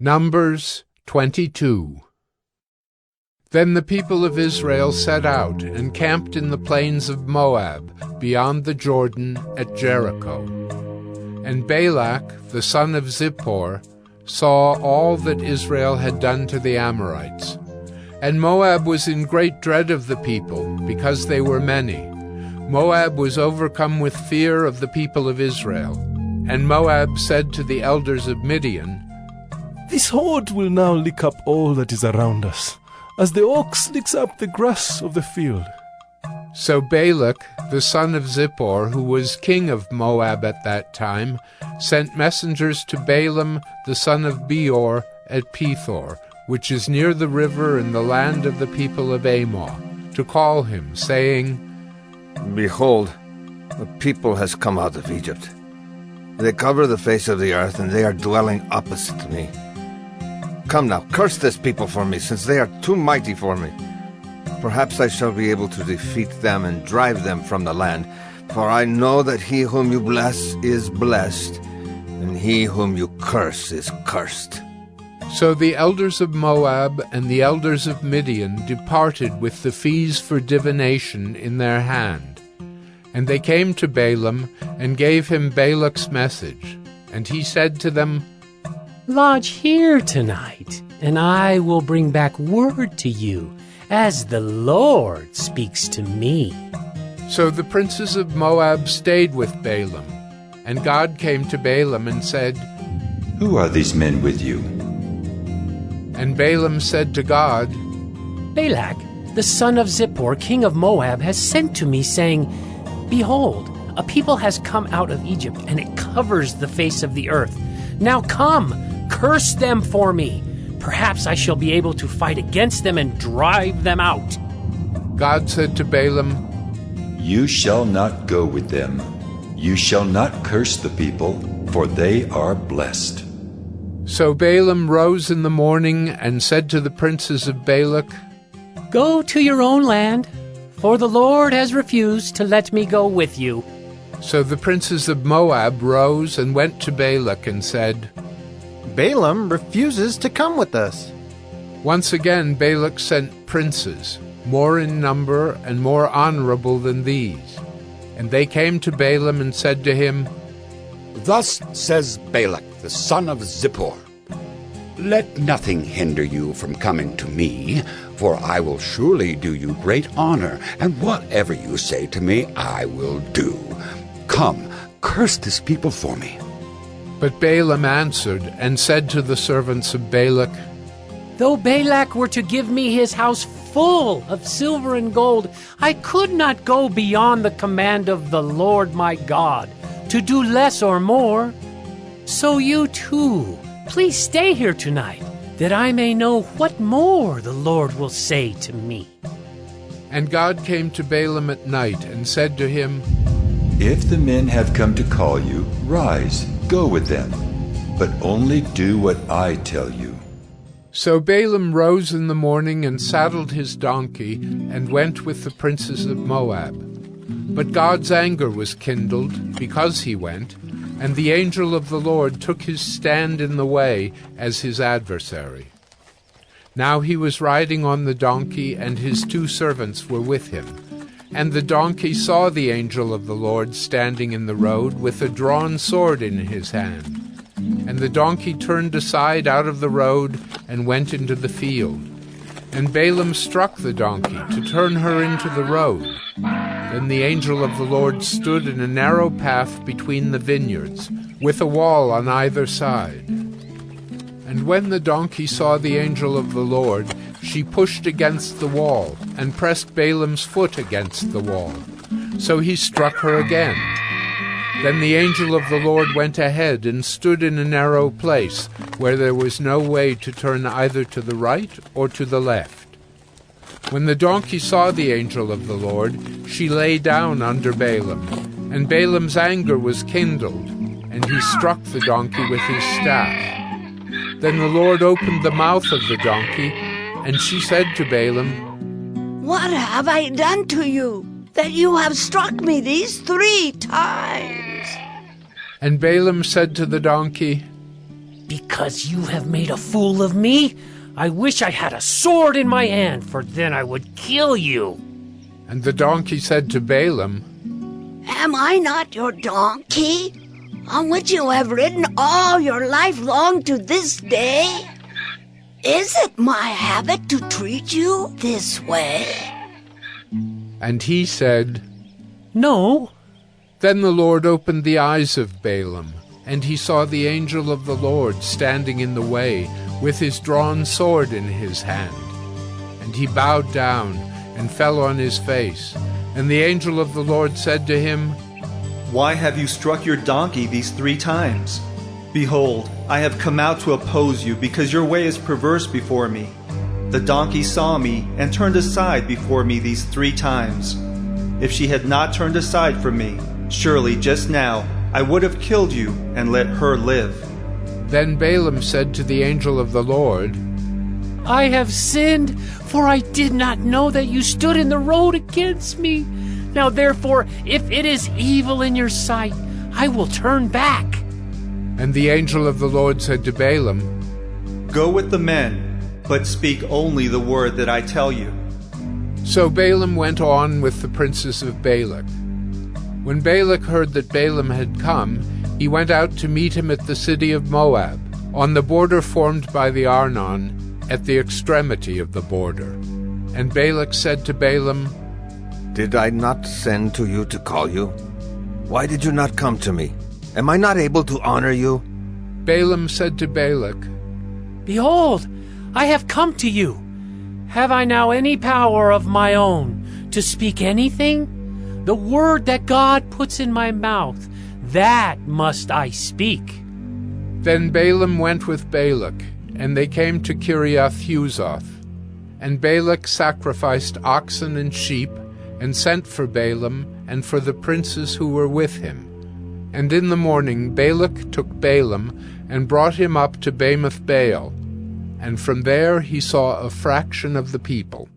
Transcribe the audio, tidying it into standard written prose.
Numbers 22. Then the people of Israel set out and camped in the plains of Moab, beyond the Jordan at Jericho. And Balak, the son of Zippor, saw all that Israel had done to the Amorites. And Moab was in great dread of the people, because they were many. Moab was overcome with fear of the people of Israel. And Moab said to the elders of Midian, "This horde will now lick up all that is around us, as the ox licks up the grass of the field." So Balak, the son of Zippor, who was king of Moab at that time, sent messengers to Balaam, the son of Beor, at Pethor, which is near the river in the land of the people of Ammon, to call him, saying, "Behold, a people has come out of Egypt. They cover the face of the earth, and they are dwelling opposite to me. Come now, curse this people for me, since they are too mighty for me. Perhaps I shall be able to defeat them and drive them from the land. For I know that he whom you bless is blessed, and he whom you curse is cursed." So the elders of Moab and the elders of Midian departed with the fees for divination in their hand. And they came to Balaam and gave him Balak's message. And he said to them, "Lodge here tonight, and I will bring back word to you, as the Lord speaks to me." So the princes of Moab stayed with Balaam. And God came to Balaam and said, "Who are these men with you?" And Balaam said to God, "Balak, the son of Zippor, king of Moab, has sent to me, saying, 'Behold, a people has come out of Egypt, and it covers the face of the earth. Now come, curse them for me. Perhaps I shall be able to fight against them and drive them out.'" God said to Balaam, "You shall not go with them. You shall not curse the people, for they are blessed." So Balaam rose in the morning and said to the princes of Balak, "Go to your own land, for the Lord has refused to let me go with you." So the princes of Moab rose and went to Balak and said, "Balaam refuses to come with us." Once again Balak sent princes, more in number and more honorable than these. And they came to Balaam and said to him, "Thus says Balak, the son of Zippor, let nothing hinder you from coming to me, for I will surely do you great honor, and whatever you say to me I will do. Come, curse this people for me." But Balaam answered and said to the servants of Balak, "Though Balak were to give me his house full of silver and gold, I could not go beyond the command of the Lord my God, to do less or more. So you too, please stay here tonight, that I may know what more the Lord will say to me." And God came to Balaam at night and said to him, "If the men have come to call you, rise, go with them, but only do what I tell you." So Balaam rose in the morning and saddled his donkey and went with the princes of Moab. But God's anger was kindled because he went, and the angel of the Lord took his stand in the way as his adversary. Now he was riding on the donkey, and his two servants were with him. And the donkey saw the angel of the Lord standing in the road with a drawn sword in his hand. And the donkey turned aside out of the road and went into the field. And Balaam struck the donkey to turn her into the road. Then the angel of the Lord stood in a narrow path between the vineyards, with a wall on either side. And when the donkey saw the angel of the Lord, she pushed against the wall, and pressed Balaam's foot against the wall. So he struck her again. Then the angel of the Lord went ahead and stood in a narrow place, where there was no way to turn either to the right or to the left. When the donkey saw the angel of the Lord, she lay down under Balaam, and Balaam's anger was kindled, and he struck the donkey with his staff. Then the Lord opened the mouth of the donkey, and she said to Balaam, "What have I done to you, that you have struck me these 3 times?" And Balaam said to the donkey, Because you have made a fool of me, I wish I had a sword in my hand, for then I would kill you. And the donkey said to Balaam, Am I not your donkey, on which you have ridden all your life long to this day? Is it my habit to treat you this way? And he said, No. Then the Lord opened the eyes of Balaam, and he saw the angel of the Lord standing in the way, with his drawn sword in his hand. And he bowed down and fell on his face. And the angel of the Lord said to him, Why have you struck your donkey these 3 times? Behold, I have come out to oppose you, because your way is perverse before me. The donkey saw me and turned aside before me these 3 times. If she had not turned aside from me, surely just now I would have killed you and let her live. Then Balaam said to the angel of the Lord, I have sinned, for I did not know that you stood in the road against me. Now therefore, if it is evil in your sight, I will turn back. And the angel of the Lord said to Balaam, Go with the men, but speak only the word that I tell you. So Balaam went on with the princes of Balak. When Balak heard that Balaam had come, he went out to meet him at the city of Moab, on the border formed by the Arnon, at the extremity of the border. And Balak said to Balaam, Did I not send to you to call you? Why did you not come to me? Am I not able to honor you? Balaam said to Balak, Behold, I have come to you. Have I now any power of my own to speak anything? The word that God puts in my mouth, that must I speak. Then Balaam went with Balak, and they came to Kiriath-Huzoth. And Balak sacrificed oxen and sheep, and sent for Balaam and for the princes who were with him. And in the morning Balak took Balaam, and brought him up to Bamoth Baal, and from there he saw a fraction of the people.